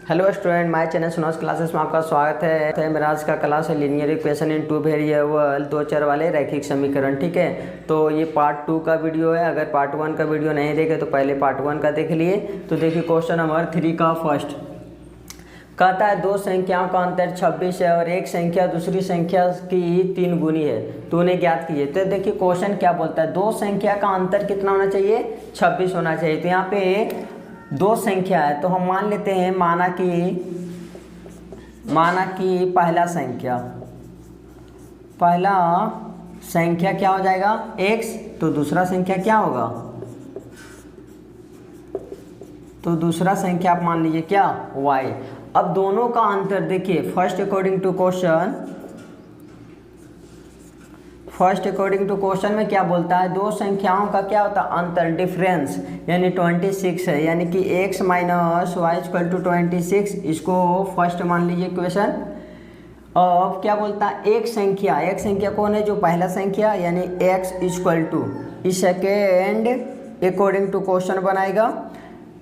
Hello student, my channel सुनोस classes में आपका स्वागत है। मेरा आज का क्लास है linear equation in two variable, दो चर वाले रैखिक समीकरण। ठीक है, तो ये पार्ट 2 का वीडियो है। अगर पार्ट 1 का वीडियो नहीं देखे तो पहले पार्ट 1 का देख लिए। तो देखिए क्वेश्चन नंबर 3 का फर्स्ट कहता है दो संख्याओं का अंतर 26 है और एक संख्या दूसरी संख्या की 3 गुनी है, तो उन्हें ज्ञात कीजिए। तो देखिए क्वेश्चन क्या बोलता है, दो संख्या का अंतर कितना होना चाहिए, 26 होना चाहिए। तो यहाँ पे दो संख्या है तो हम मान लेते हैं, माना कि पहला संख्या क्या हो जाएगा x, तो दूसरा संख्या क्या होगा, तो दूसरा संख्या आप मान लीजिए क्या y। अब दोनों का अंतर देखिए, फर्स्ट अकॉर्डिंग टू क्वेश्चन में क्या बोलता है, दो संख्याओं का क्या होता है अंतर, डिफरेंस, यानी 26 है, यानी कि x minus y equal to 26। इसको फर्स्ट मान लीजिए क्वेश्चन। अब क्या बोलता है, एक संख्या कौन है, जो पहला संख्या यानी x इक्वल टू, इस सेकेंड अकॉर्डिंग टू क्वेश्चन बनाएगा।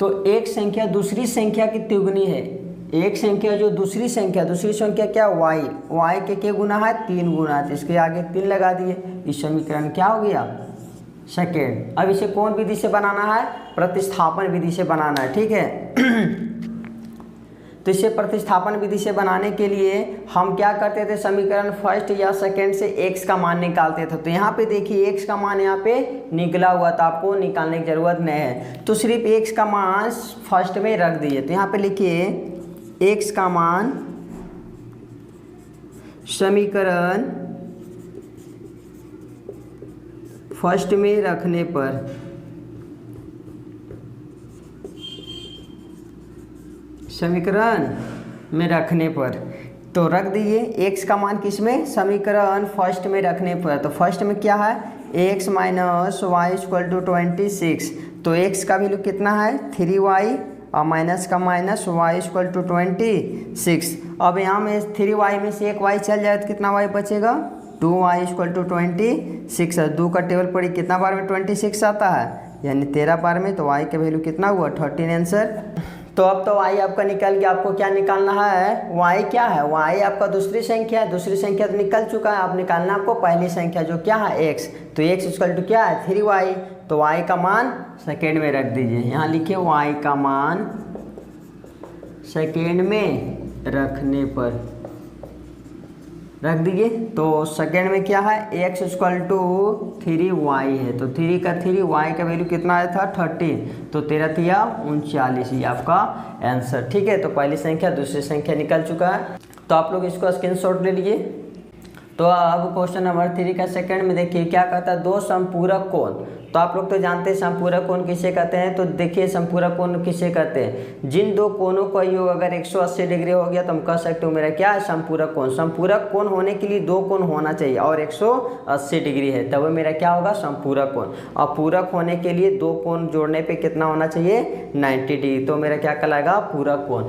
तो एक संख्या दूसरी संख्या की तिगुनी है, एक संख्या जो दूसरी संख्या क्या y के गुना है, 3 गुना है, तो इसके आगे 3 लगा दिए। इस समीकरण क्या हो गया, सेकेंड। अब इसे कौन विधि से बनाना है, प्रतिस्थापन विधि से बनाना है। ठीक है तो इसे प्रतिस्थापन विधि से बनाने के लिए हम क्या करते थे, समीकरण फर्स्ट या सेकेंड से x का मान निकालते थे। तो यहाँ पे देखिए x का मान यहाँ पे निकला हुआ था, आपको निकालने की जरूरत नहीं है, तो सिर्फ x का मान फर्स्ट में रख दीजिए। तो यहाँ पे लिखिए x का मान समीकरण फर्स्ट में रखने पर, तो रख दीजिए x का मान किस में, समीकरण फर्स्ट में रखने पर। तो फर्स्ट में क्या है, x minus y equal to 26। तो x का वैल्यू कितना है 3y और माइनस का माइनस y इक्वल टू 26। अब यहाँ में 3y में से एक y चल जाए तो कितना y बचेगा, 2y इक्वल टू 26। 2 का टेबल पड़ी कितना बार में 26 आता है, यानी 13 बार में, तो y का वैल्यू कितना हुआ 13 आंसर। तो अब तो y आपका निकल गया, आपको क्या निकालना है, y क्या है, y आपका दूसरी संख्या है, दूसरी संख्या तो निकल चुका है, अब निकालना आपको पहली संख्या जो क्या है x। तो x इक्वल टू क्या है 3y, तो y का मान सेकेंड में रख दीजिए। यहाँ लिखिए y का मान सेकेंड में रखने पर रख दीजिए। तो सेकेंड में क्या है, x इक्वल टू 3y है, तो 3 का 3, y का वैल्यू कितना आया था 13, तो 13 तिया 39, ये आपका आंसर। ठीक है, तो पहली संख्या दूसरी संख्या निकल चुका है, तो आप लोग इसको स्क्रीनशॉट ले लीजिए। तो अब क्वेश्चन नंबर 3 का सेकंड में देखिए क्या कहता है, दो समपूरक कोण। तो आप लोग तो जानते हैं समपूरक कोण किसे कहते हैं। तो देखिए समपूरक कोण किसे कहते हैं, जिन दो कोणों का योग अगर 180 डिग्री हो गया तो हम कह सकते हो मेरा क्या है समपूरक कोण। समपूरक कोण होने के लिए दो कोण होना चाहिए और 180 डिग्री है, तब मेरा क्या होगा समपूरक कोण। और पूरक होने के लिए दो कोण जोड़ने पे कितना होना चाहिए 90 डिग्री, तो मेरा क्या कहलाएगा पूरक कोण।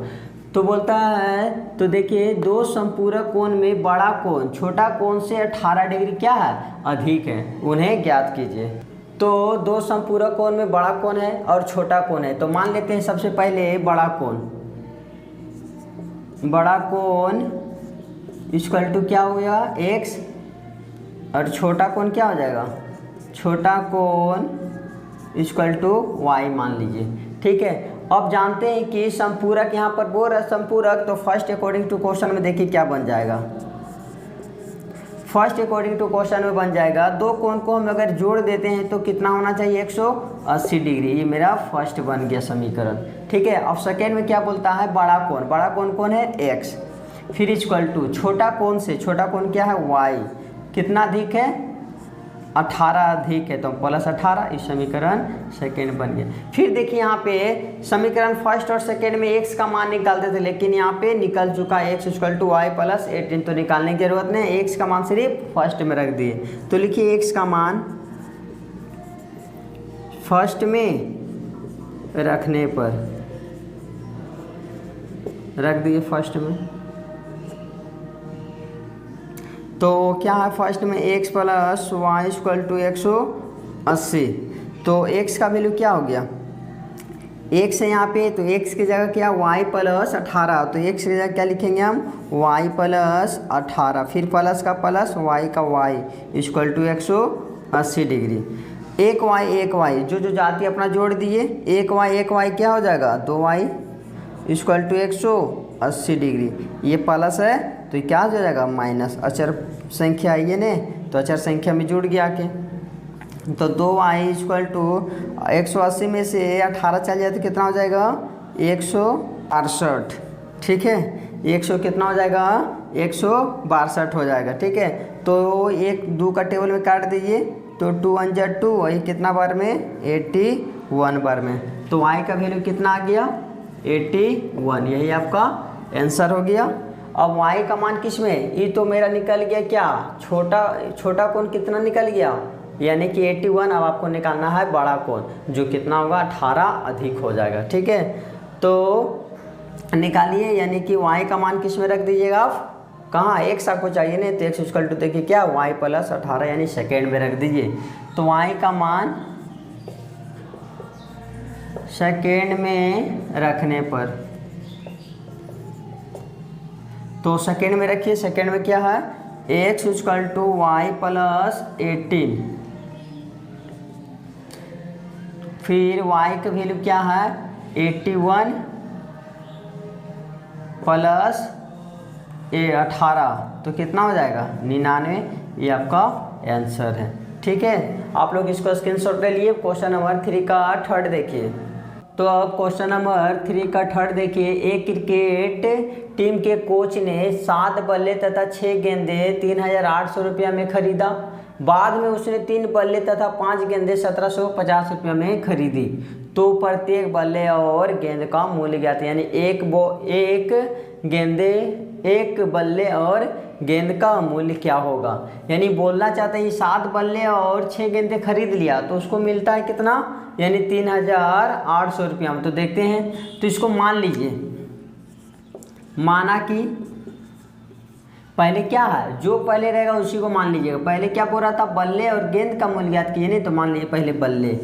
तो बोलता है, तो देखिए दो समपूरक कोण में बड़ा कोण छोटा कोण से 18 डिग्री क्या है अधिक है, उन्हें ज्ञात कीजिए। तो दो समपूरक कोण में बड़ा कोण है और छोटा कोण है, तो मान लेते हैं सबसे पहले बड़ा कोण इक्वल टू क्या हो गया x, और छोटा कोण क्या हो जाएगा, छोटा कोण इक्वल टू y मान लीजिए। ठीक है, अब जानते हैं कि समपूरक यहाँ पर बोल रहा है समपूरक, तो फर्स्ट अकॉर्डिंग टू क्वेश्चन में देखिए क्या बन जाएगा। फर्स्ट अकॉर्डिंग टू क्वेश्चन में बन जाएगा, दो कोण को हम अगर जोड़ देते हैं तो कितना होना चाहिए 180 डिग्री, ये मेरा फर्स्ट बन गया समीकरण। ठीक है, अब सेकेंड में क्या बोलता है, बड़ा कोण कौन है x, फिर इक्वल टू छोटा कोण से, छोटा कोण क्या है y, कितना अधिक है 18 अधिक है, तो प्लस 18, इस समीकरण सेकेंड बन गया। फिर देखिए यहाँ पे समीकरण फर्स्ट और सेकेंड में x का मान निकालते थे, लेकिन यहाँ पे निकल चुका है x equal to y plus 18, तो निकालने की जरूरत नहीं, x का मान सिर्फ फर्स्ट में रख दिए। तो लिखिए x का मान फर्स्ट में रखने पर रख दिए फर्स्ट में। तो क्या है फर्स्ट में x plus y equal to 180, तो x का वैल्यू क्या हो गया, एक्स है यहाँ पे, तो एक्स की जगह क्या y प्लस 18, तो एक्स की जगह क्या लिखेंगे हम y प्लस 18, फिर प्लस का प्लस y का y इक्वल टू 180 डिग्री। एक y जो जाती अपना जोड़ दिए, एक y क्या हो जाएगा 2y इक्वल टू 180 डिग्री। ये प्लस है तो ये क्या हो जाएगा माइनस, अचर संख्या है ये ने, तो अचर संख्या में जुड़ गया के, तो 2y इक्वल टू 180 में से 18 चल जाए तो कितना हो जाएगा 162। ठीक है, 100 कितना हो जाएगा 162 हो जाएगा। ठीक है, तो एक 2 का टेबल में काट दीजिए, तो 2 1 जा 2, वही कितना बार में 81 बार में, तो y का वैल्यू कितना आ गया 81, यही आपका आंसर हो गया। अब y का मान किस में, ये तो मेरा निकल गया क्या छोटा कोण कितना निकल गया, यानी कि 81। अब आपको निकालना है बड़ा कोण, जो कितना होगा 18 अधिक हो जाएगा। ठीक है, तो निकालिए, यानी कि y का मान किस में रख दीजिएगा आप, कहाँ x आपको चाहिए नहीं, तो x इक्वल टू देखिए क्या y प्लस 18 यानी सेकेंड में रख दीजिए। तो y का मान सेकेंड में रखने पर, तो सेकेंड में रखिए, सेकेंड में क्या है x equal to y plus 18, फिर y का वैल्यू क्या है 81 प्लस 18, तो कितना हो जाएगा 99, ये आपका आंसर है। ठीक है, आप लोग इसको स्क्रीनशॉट ले लिए। क्वेश्चन नंबर 3 का थर्ड देखिए। तो अब क्वेश्चन नंबर 3 का थर्ड देखिए। एक क्रिकेट टीम के कोच ने 7 बल्ले तथा 6 गेंदे 3800 रुपया में खरीदा। बाद में उसने 3 बल्ले तथा 5 गेंदे 1750 रुपया में खरीदी, तो प्रत्येक बल्ले और गेंद का मूल्य ज्ञात, यानी एक बल्ले और गेंद का मूल्य क्या होगा। यानी बोलना चाहते हैं 7 बल्ले और 6 गेंदे खरीद लिया तो उसको मिलता है कितना, यानी 3800 रुपया में। तो देखते हैं, तो इसको मान लीजिए, माना कि पहले क्या है, जो पहले रहेगा उसी को मान लीजिएगा। पहले क्या बोल रहा था, बल्ले और गेंद का मूल्य ज्ञात कीजिए, नहीं तो मान लीजिए पहले बल्ले,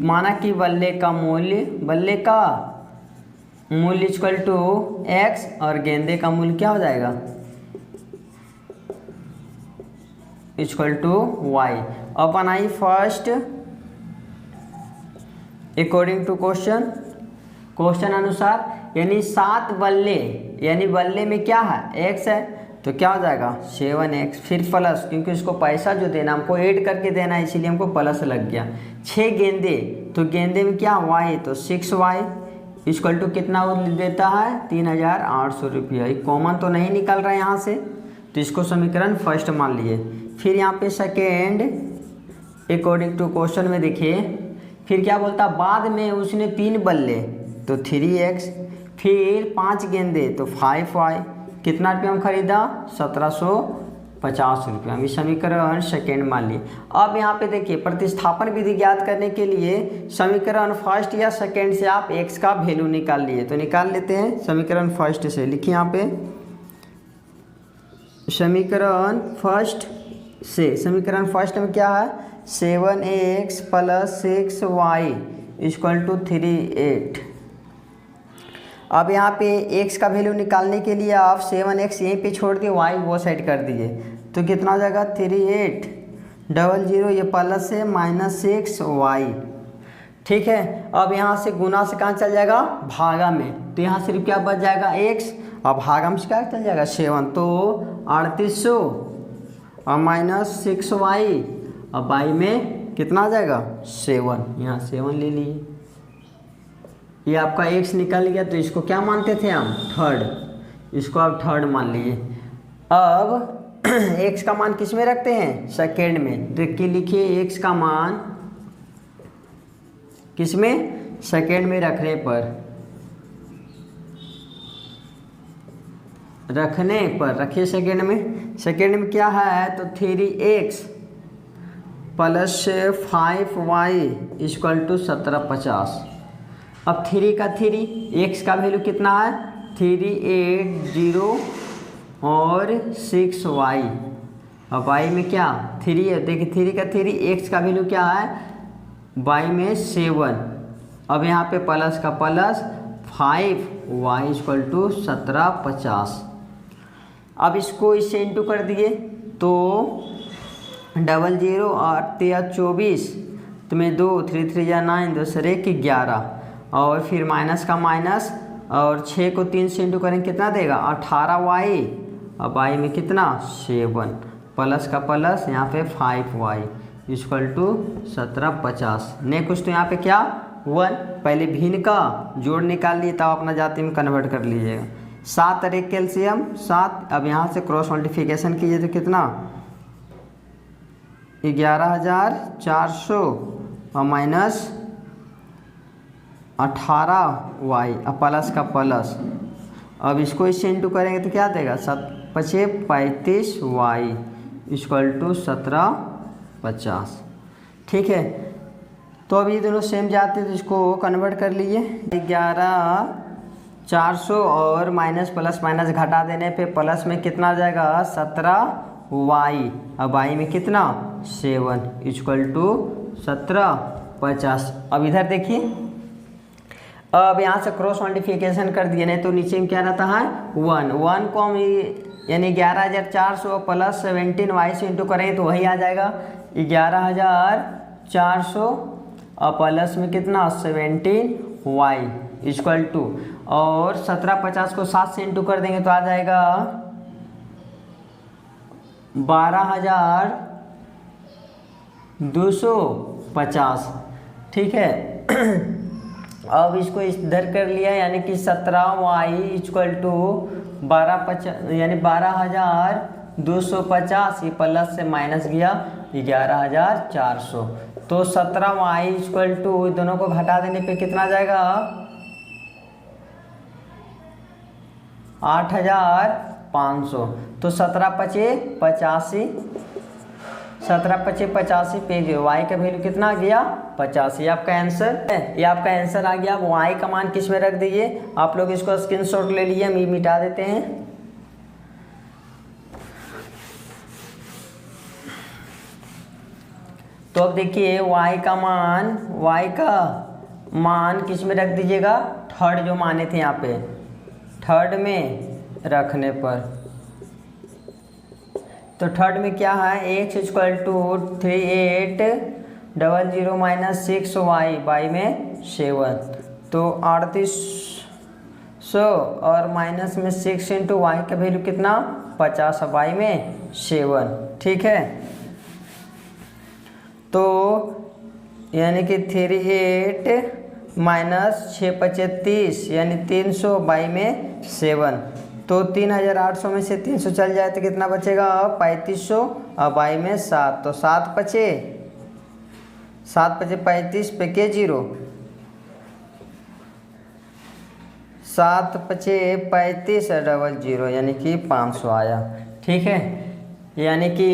माना कि बल्ले का मूल्य इक्वल टू x और गेंदे का मूल्य क्या हो जाएगा इक्वल टू y। अब बनाइए फर्स्ट अकॉर्डिंग टू क्वेश्चन अनुसार, यानी 7 बल्ले, यानी बल्ले में क्या है x है, तो क्या हो जाएगा 7x, फिर प्लस, क्योंकि उसको पैसा जो देना हमको ऐड करके देना है इसीलिए हमको प्लस लग गया। 6 गेंदे, तो गेंदे में क्या y, तो 6y इक्वल टू कितना देता है 3800 रुपया। ये कॉमन तो नहीं निकल रहा है यहाँ से, तो इसको समीकरण फर्स्ट मान लिए। फिर यहाँ पे सेकेंड अकॉर्डिंग टू क्वेश्चन में देखिए, फिर क्या बोलता, बाद में उसने 3 बल्ले तो 3x, फिर 5 गेंदे तो 5y, कितना रुपया हम खरीदा 1750 रुपया। हम समीकरण सेकेंड मान लिए। अब यहाँ पे देखिए, प्रतिस्थापन विधि ज्ञात करने के लिए समीकरण फर्स्ट या सेकेंड से आप x का वैल्यू निकाल लिए, तो निकाल लेते हैं समीकरण फर्स्ट से। लिखिए यहाँ पे समीकरण फर्स्ट से, समीकरण फर्स्ट में क्या है 7x plus 6y equal to 38। अब यहाँ पे x का वैल्यू निकालने के लिए आप 7x यहीं पे छोड़ दिए, y वो साइड कर दीजिए, तो कितना हो जाएगा 3800, ये प्लस है -6y। ठीक है, अब यहाँ से गुना से कहाँ चल जाएगा भागा में, तो यहाँ से क्या बच जाएगा x, अब भागा में से क्या चल जाएगा 7, तो 3800 और -6y, अब y में कितना आ जाएगा 7, यहाँ 7 ले लिए। ये आपका x निकल गया, तो इसको क्या मानते थे हम थर्ड, इसको आप थर्ड मान लिए। अब x का मान किस में रखते हैं सेकेंड में, देख के लिखिए x का मान किस में सेकेंड में रखने पर रखिए सेकेंड में क्या है, तो 3x plus 5y equal to 1750। अब 3 का 3, x का वैल्यू कितना है 380 और 6y, अब y में क्या 3 है, देखिए 3 का 3, x का वैल्यू क्या है y में 7, अब यहाँ पे प्लस का प्लस 5y इक्वल टू 1750। अब इसको इससे इंटू कर दिए तो 00 और 24 तो में 2 3 3 या 9 दूसरे की 11 और फिर माइनस का माइनस और 6 को 3 से इंटू करेंगे कितना देगा 18y और y में कितना 7 प्लस का प्लस यहाँ पे 5y इक्वल टू 1750। नेक्स्ट तो यहाँ पे क्या 1 पहले भिन्न का जोड़ निकाल लिए तब अपना जाति में कन्वर्ट कर लीजिएगा। 7 और 1 कैल्शियम 7। अब यहाँ से क्रॉस मल्टीप्लिकेशन कीजिए तो कितना 11,400 और माइनस 18y और प्लस का प्लस। अब इसको इससे इंटू करेंगे तो क्या देगा 35y इक्वल टू 1750। ठीक है, तो अब ये दोनों सेम जाते हैं तो इसको कन्वर्ट कर लीजिए। 11,400 और माइनस प्लस माइनस घटा देने पे प्लस में कितना आ जाएगा 17y अब y में कितना 7 इक्वल टू 1750। अब इधर देखिए, अब यहाँ से क्रॉस मल्टीप्लिकेशन कर दिए नहीं तो नीचे में क्या रहता है 1 को हम यानी 11,400 प्लस 17y से इंटू करेंगे तो वही आ जाएगा 11,400 और प्लस में कितना 17y इक्वल टू और 1750 को 7 से इंटू कर देंगे तो आ जाएगा 12,250। ठीक है, अब इसको इधर कर लिया यानी कि 17y इक्वल टू 12,50 यानी 12,250 ये प्लस से माइनस गया 11,400 तो 17y इक्वल टू दोनों को घटा देने पे कितना आ जाएगा 8,500। तो 17,50 पे y का वैल्यू कितना आ गया 50। ये आपका आंसर है, ये आपका आंसर आ गया। अब y का मान किस में रख दीजिए, आप लोग इसको स्क्रीनशॉट ले लीजिए, हम ये मिटा देते हैं। तो अब देखिए y का मान किस में रख दीजिएगा थर्ड जो माने थे यहाँ पे थर्ड में रखने पर, तो थर्ड में क्या है x equal to 3800 minus 6y में 7 तो 3800 और माइनस में 6 इंटू वाई का वैल्यू कितना 50 y में 7। ठीक है, तो यानी कि 38 माइनस 6 5 30 यानी 300 y में 7 तो 3,800 में से 300 चल जाए तो कितना बचेगा 3,500 और y में 7 तो 7 पचे 35 पे के 0 7 पचे 35 और 00 यानी कि 500 आया। ठीक है, यानी कि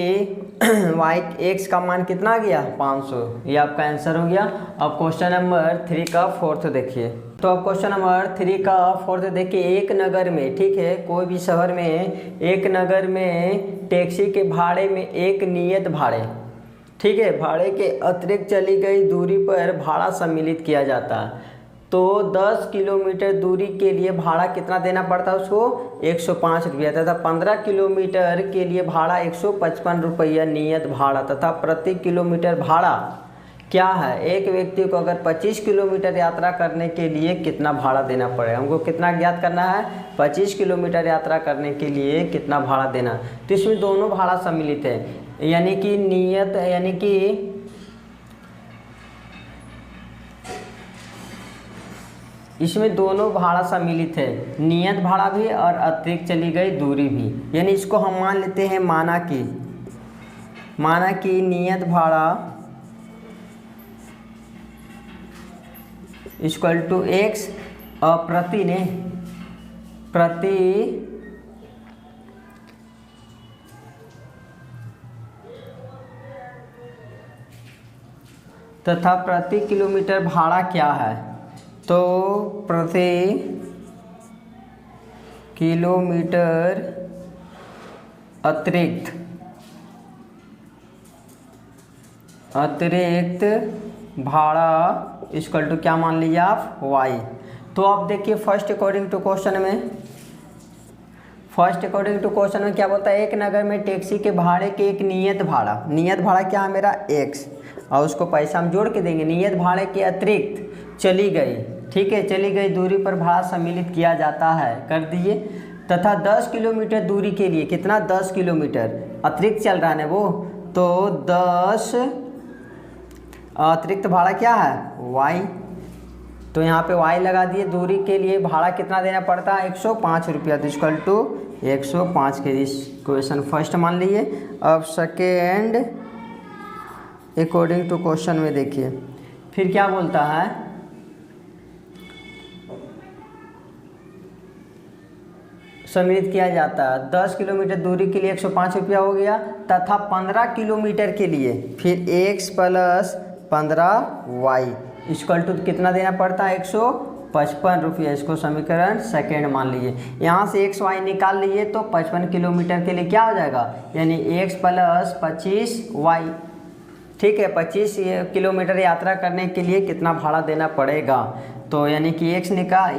x का मान कितना आ गया 500, ये आपका आंसर हो गया। अब क्वेश्चन नंबर 3 का फोर्थ देखिए। तो अब क्वेश्चन नंबर 3 का फोर्थ देखिए, एक नगर में, ठीक है, कोई भी शहर में एक नगर में टैक्सी के भाड़े में एक नियत भाड़े, ठीक है, भाड़े के अतिरिक्त चली गई दूरी पर भाड़ा सम्मिलित किया जाता है। तो 10 किलोमीटर दूरी के लिए भाड़ा कितना देना पड़ता है उसको 105 रुपया तथा 15 किलोमीटर के लिए भाड़ा 155 रुपया नियत भाड़ा तथा प्रति किलोमीटर भाड़ा क्या है। एक व्यक्ति को अगर 25 किलोमीटर यात्रा करने के लिए कितना भाड़ा देना पड़ेगा, हमको कितना ज्ञात करना है 25 किलोमीटर यात्रा करने के लिए कितना भाड़ा देना। तो इसमें दोनों भाड़ा सम्मिलित है, यानी कि नियत यानी कि इसमें दोनों भाड़ा सम्मिलित है, नियत भाड़ा भी और अतिरिक्त चली गई दूरी भी। यानी इसको हम मान लेते हैं माना कि नियत भाड़ा इक्वल टू x और प्रति तथा प्रति किलोमीटर भाड़ा क्या है, तो प्रति किलोमीटर अतिरिक्त भाड़ा इक्वल टू क्या मान लीजिए आप, वाई। तो आप देखिए फर्स्ट अकॉर्डिंग टू क्वेश्चन में क्या बोलता है, एक नगर में टैक्सी के भाड़े के एक नियत भाड़ा क्या है मेरा एक्स, और उसको पैसा हम जोड़ के देंगे। नियत भाड़े के अतिरिक्त चली गई, ठीक है, चली गई दूरी पर भाड़ा सम्मिलित किया जाता है, कर दिए। तथा 10 किलोमीटर दूरी के लिए, कितना 10 किलोमीटर अतिरिक्त चल रहा है वो, तो 10 अतिरिक्त भाड़ा क्या है वाई, तो यहाँ पे वाई लगा दिए। दूरी के लिए भाड़ा कितना देना पड़ता है 105 रुपया, तो इक्वल टू 105 के। इस क्वेश्चन फर्स्ट मान लीजिए। अब सेकेंड अकॉर्डिंग टू क्वेश्चन में देखिए फिर क्या बोलता है, सम्मिलित किया जाता है 10 किलोमीटर दूरी के लिए 105 रुपया हो गया, तथा 15 किलोमीटर के लिए फिर x plus 15 y equal to कितना देना पड़ता है 155 रुपया। इसको समीकरण सेकेंड मान लीजिए। यहाँ से एक्स वाई निकाल लीजिए तो 55 किलोमीटर के लिए क्या हो जाएगा, यानी x प्लस 25 वाई, ठीक है। 25 किलोमीटर यात्रा करने के लिए कितना भाड़ा देना पड़ेगा, तो यानी कि x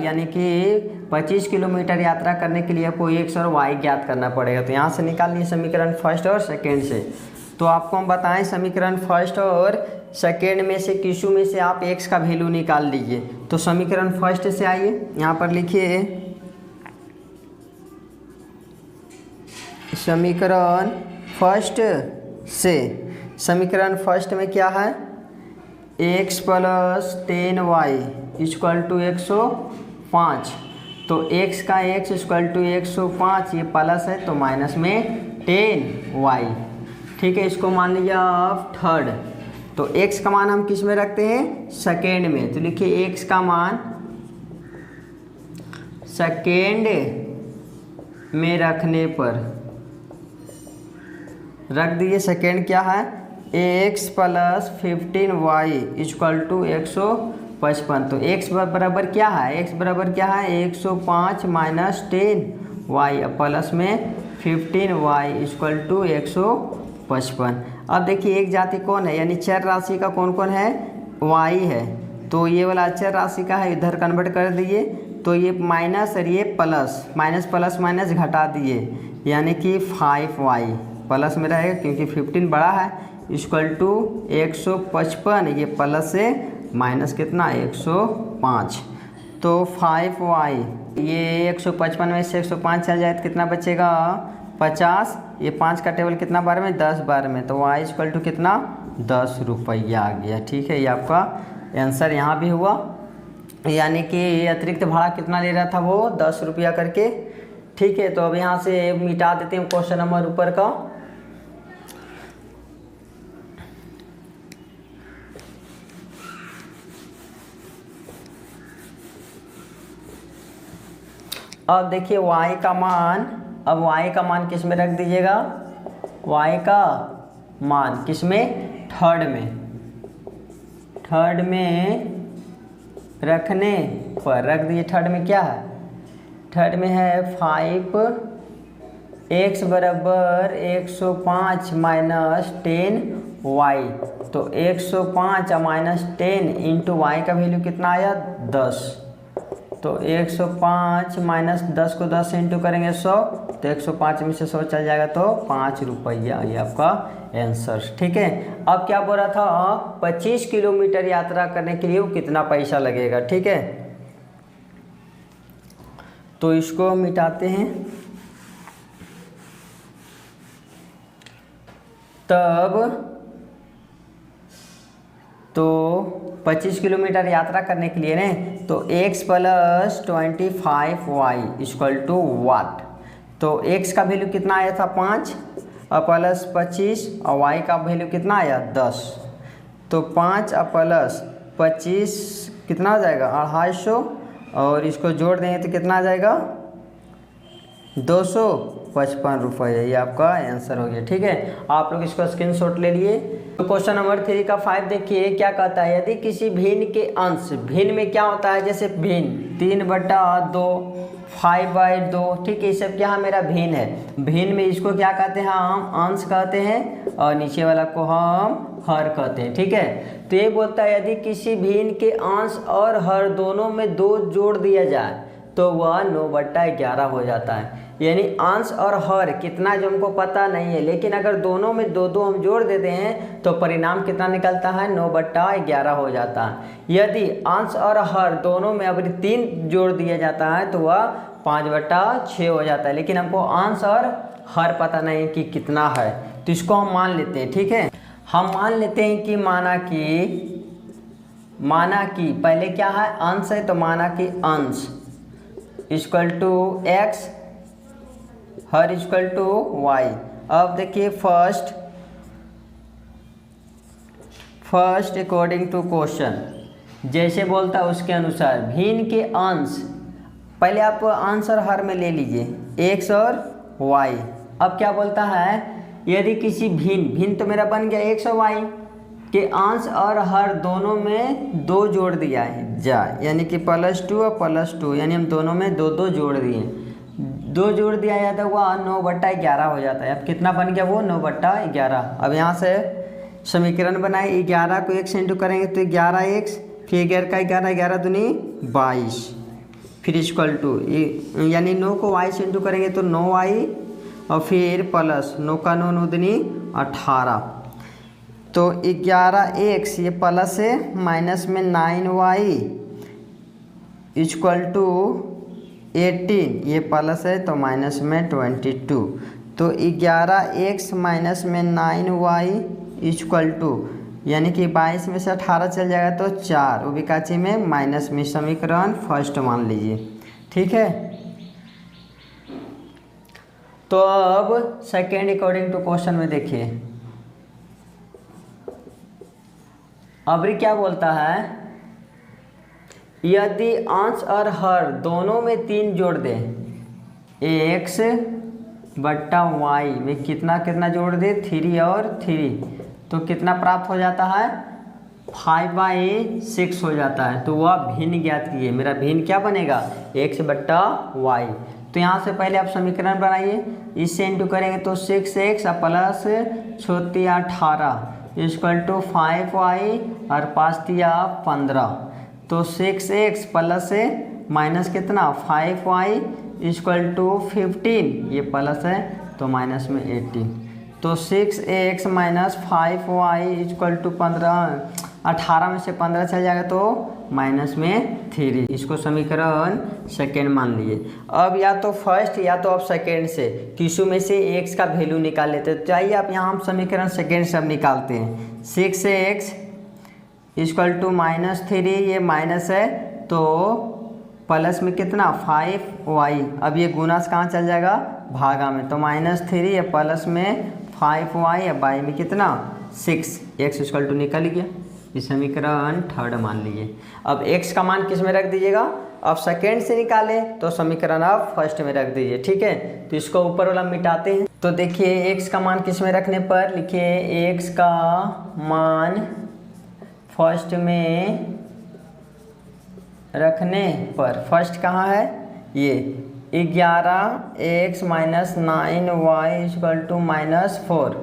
यानी कि 25 किलोमीटर यात्रा करने के लिए आपको x और y ज्ञात करना पड़ेगा। तो यहाँ से निकाल लिए समीकरण फर्स्ट और सेकेंड से। तो आपको हम बताएं समीकरण फर्स्ट और सेकेंड में से किसी में से आप x का वैल्यू निकाल लीजिए। तो समीकरण फर्स्ट से आइए, यहाँ पर लिखिए समीकरण फर्स्ट से। समीकरण फर्स्ट में क्या है, x plus 10y equal to 105, तो x का x इक्वल टू 105, ये प्लस है तो माइनस में 10y, ठीक है। इसको मान लिया आप थर्ड, तो x का मान हम किस में रखते हैं, सेकेंड में। तो लिखिए x का मान सेकेंड में रखने पर रख दीजिए। सेकेंड क्या है, x plus 15y equal to 155, तो x बराबर क्या है, x बराबर क्या है 105 माइनस 10y प्लस में 15y इक्वल टू 155। अब देखिए एक जाति कौन है, यानी चर राशि का कौन कौन है, y है, तो ये वाला चर राशि का है, इधर कन्वर्ट कर दिए तो ये माइनस और ये प्लस, माइनस प्लस माइनस घटा दिए, यानी कि 5y प्लस में रहेगा क्योंकि 15 बड़ा है, इक्वल टू 155, ये प्लस से माइनस कितना 105, तो 5y, ये 155 में से 105 चल जाए तो कितना बचेगा 50, ये 5 का टेबल कितना बार में 10 बार में, तो y इक्वल टू कितना 10 रुपया आ गया, ठीक है। ये आपका आंसर यहाँ भी हुआ, यानी कि अतिरिक्त भाड़ा कितना ले रहा था वो 10 रुपया करके, ठीक है। तो अब यहाँ से मिटा देते हैं क्वेश्चन नंबर ऊपर का। अब देखिए y का मान, अब y का मान किस में रख दीजिएगा, y का मान किस में, थर्ड में रखने पर रख दीजिए। थर्ड में क्या है, थर्ड में है 5x बराबर 105 माइनस 10y, तो 105 माइनस 10 इंटू वाई का वैल्यू कितना आया 10, तो 105 माइनस 10 को 10 से इंटू करेंगे 100, तो 105 में से 100 चल जाएगा तो 5 रुपया, ये आपका आंसर, ठीक है। अब क्या बोल रहा था, 25 किलोमीटर यात्रा करने के लिए वो कितना पैसा लगेगा, ठीक है। तो इसको मिटाते हैं, तब तो 25 किलोमीटर यात्रा करने के लिए ने, तो x plus 25y equal to what, तो x का वैल्यू कितना आया था 5 और प्लस 25 और y का वैल्यू कितना आया 10, तो 5 और प्लस 25 कितना आ जाएगा 250, और इसको जोड़ देंगे तो कितना आ जाएगा 200, 55 रुपये। ये आपका आंसर हो गया। ठीक है, आप लोग इसको स्क्रीनशॉट ले लिए। तो क्वेश्चन नंबर 3 का 5 देखिए क्या कहता है। यदि किसी भिन्न के अंश, भिन्न में क्या होता है, जैसे भिन्न 3/2, 5/2, ठीक है, ये सब क्या है, मेरा भिन्न है। भिन्न में इसको क्या कहते हैं, हम अंश कहते हैं, और नीचे वाला को हम हर कहते हैं। ठीक है, तो ये बोलता है यदि किसी भिन्न के अंश और हर दोनों में 2 जोड़ दिया जाए तो वह 9/11 हो जाता है। यानी अंश और हर कितना जो हमको पता नहीं है, लेकिन अगर दोनों में 2-2 हम जोड़ देते हैं तो परिणाम कितना निकलता है, 9/11 हो जाता है। यदि अंश और हर दोनों में अगर 3 जोड़ दिया जाता है तो वह 5/6 हो जाता है, लेकिन हमको अंश और हर पता नहीं कि कितना है, तो इसको हम मान लेते हैं। ठीक है, हम मान लेते हैं कि माना कि पहले क्या है, अंश है, तो माना कि अंश इक्वल टू एक्स, हर इक्वल टू वाई। अब देखिए फर्स्ट अकॉर्डिंग टू क्वेश्चन जैसे बोलता है उसके अनुसार भिन्न के अंश, पहले आप अंश और हर में ले लीजिए एक्स और वाई। अब क्या बोलता है, यदि किसी भिन्न तो मेरा बन गया एक्स और वाई के अंश और हर दोनों में 2 जोड़ दिया है जाए, यानी कि +2 और +2, यानी हम दोनों में 2-2 जोड़ दिए, 2 जोड़ दिया जाता है वह 9/11 हो जाता है। अब कितना बन गया, वो 9/11। अब यहाँ से समीकरण बनाए, 11 को 1 से इंटू करेंगे तो 11x, फिर 11 का 11 दूनी 22, फिर इक्वल टू, यानी 9 को y से इंटू करेंगे तो 9y, और फिर प्लस 9 का 9 दूनी 18, तो 11x, ये प्लस है, माइनस में 9y इक्वल टू 18, ये प्लस है तो माइनस में 22, तो 11x माइनस में 9y इक्वल टू, यानी कि 22 में से 18 चल जाएगा तो 4, वो विकाची में माइनस में, समीकरण फर्स्ट मान लीजिए। ठीक है, तो अब सेकेंड अकॉर्डिंग टू क्वेश्चन में देखिए, अब क्या बोलता है, यदि अंश और हर दोनों में 3 जोड़ दें, x/y में कितना जोड़ दे, 3 और 3, तो कितना प्राप्त हो जाता है, 5/6 हो जाता है। तो वह भिन्न ज्ञात कीजिए। मेरा भिन्न क्या बनेगा, x/y। तो यहाँ से पहले आप समीकरण बनाइए, इससे इंटू करेंगे तो 6x plus 18 equal to 5y और 5 15, तो 6x प्लस से माइनस कितना 5y इक्वल टू 15, ये प्लस है तो माइनस में 18, तो 6x minus 5y equal to 15, 18 में से 15 चल जाएगा तो माइनस में 3, इसको समीकरण सेकेंड मान लिए। अब या तो फर्स्ट या तो आप सेकेंड से किसी में से x का वैल्यू निकाल लेते हैं। चाहिए आप यहाँ हम समीकरण सेकेंड से अब निकालते हैं। 6x इक्वल टू -3, ये माइनस है तो प्लस में कितना 5y, अब ये गुना से कहाँ चल जाएगा, भागा में, तो -3 या प्लस में 5y या y में कितना 6, x इक्वल टू निकल गया। इस समीकरण थर्ड मान लीजिए। अब x का मान किस में रख दीजिएगा, अब सेकेंड से निकाले तो समीकरण आप फर्स्ट में रख दीजिए। ठीक है, तो इसको ऊपर वाला मिटाते हैं। तो देखिए x का मान किस में रखने पर, लिखिए x का मान फर्स्ट में रखने पर, फर्स्ट कहाँ है, ये 11x minus 9y equal to -4,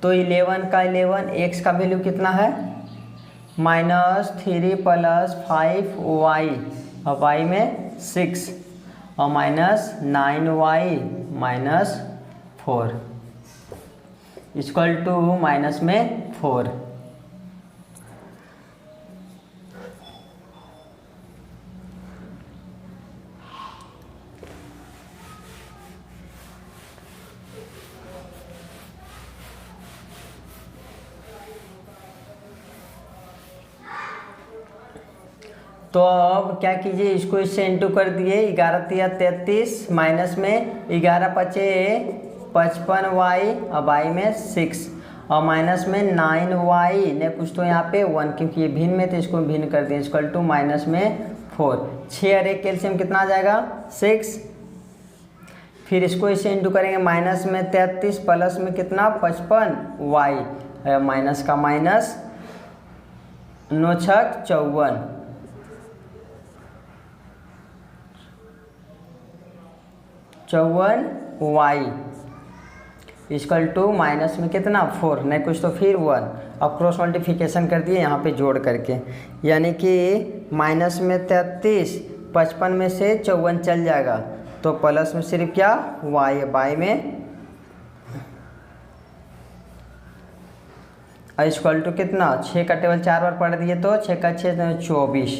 तो 11 का 11, x का वैल्यू कितना है -3 प्लस 5y और y में 6 और -9y minus 4 equal to minus में 4। तो अब क्या कीजिए, इसको इससे इंटू कर दिए, 11 तिया 33 माइनस में 11 पचे 55y और y में 6 और माइनस में 9y ने कुछ तो यहाँ पे 1, क्योंकि ये भिन्न में तो इसको भिन्न कर दिए, इक्वल टू माइनस में 4। 6 और 1 कैल्शियम कितना आ जाएगा 6, फिर इसको इसे इंटू करेंगे, माइनस में 33 प्लस में कितना 55 वाई, माइनस का माइनस 9 छक 54, वाई इक्वल टू माइनस में कितना 4, नहीं कुछ तो फिर 1। अब क्रॉस मल्टीप्लिकेशन कर दिए यहाँ पे जोड़ करके, यानी कि माइनस में 33, 55 में से 54 चल जाएगा, तो प्लस में सिर्फ क्या वाई है, वाई में इक्वल टू कितना 6 का टेबल 4 बार पढ़ दिए तो 6 का 6 24,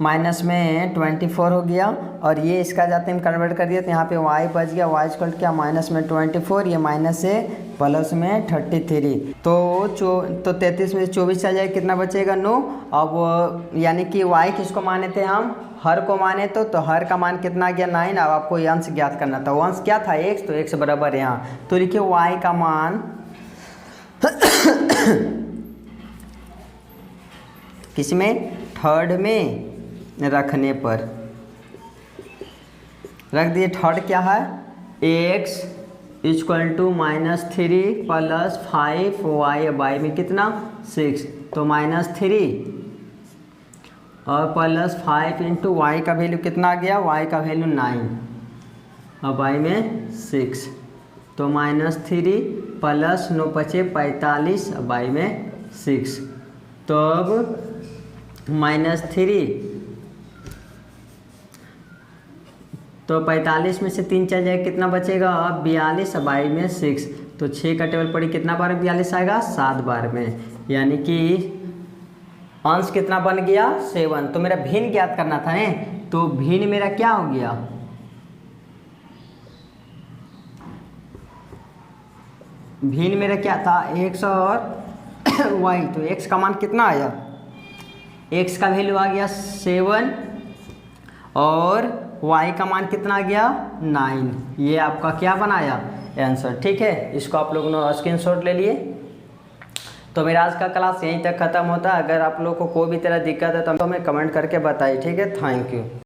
माइनस में 24 हो गया, और ये इसका जाते हम कन्वर्ट कर दिया तो यहाँ पे y बच गया, y इक्वल क्या माइनस में 24, ये माइनस से प्लस में 33, तो 33 में 24 चल जाए, कितना बचेगा 9। अब यानी कि y किसको माने थे हम, हर को माने तो हर का मान कितना गया 9। अब आपको ये अंश ज्ञात करना था, वो अंश क्या था x, तो x बराबर यहाँ, तो लिखिए y का मान किसमें, थर्ड में रखने पर रख दिए। थर्ड क्या है, x equal to -3 plus 5 y, y में कितना 6, तो -3 और प्लस 5 इंटू वाई का वैल्यू कितना आ गया, वाई का वैल्यू 9 और वाई में 6, तो -3 प्लस 9 पचे 45, वाई में 6, तो अब -3 तो 45 में से 3 चल जाए, कितना बचेगा अब 42, वाई में 6, तो 6 का टेबल पड़ी कितना बार 42 आएगा 7 बार में, यानी कि अंश कितना बन गया 7। तो मेरा भिन्न ज्ञात करना था ने, तो भिन्न मेरा क्या हो गया, भिन्न मेरा क्या था x और y, तो x का मान कितना आया, x का वैल्यू आ गया 7 और y का मान कितना आ गया 9। ये आपका क्या बनाया आंसर, ठीक है। इसको आप लोगों ने स्क्रीनशॉट ले लिए। तो मेरा आज का क्लास यहीं तक ख़त्म होता है। अगर आप लोगों को कोई भी तरह दिक्कत है तो हमें कमेंट करके बताइए, ठीक है। Thank you.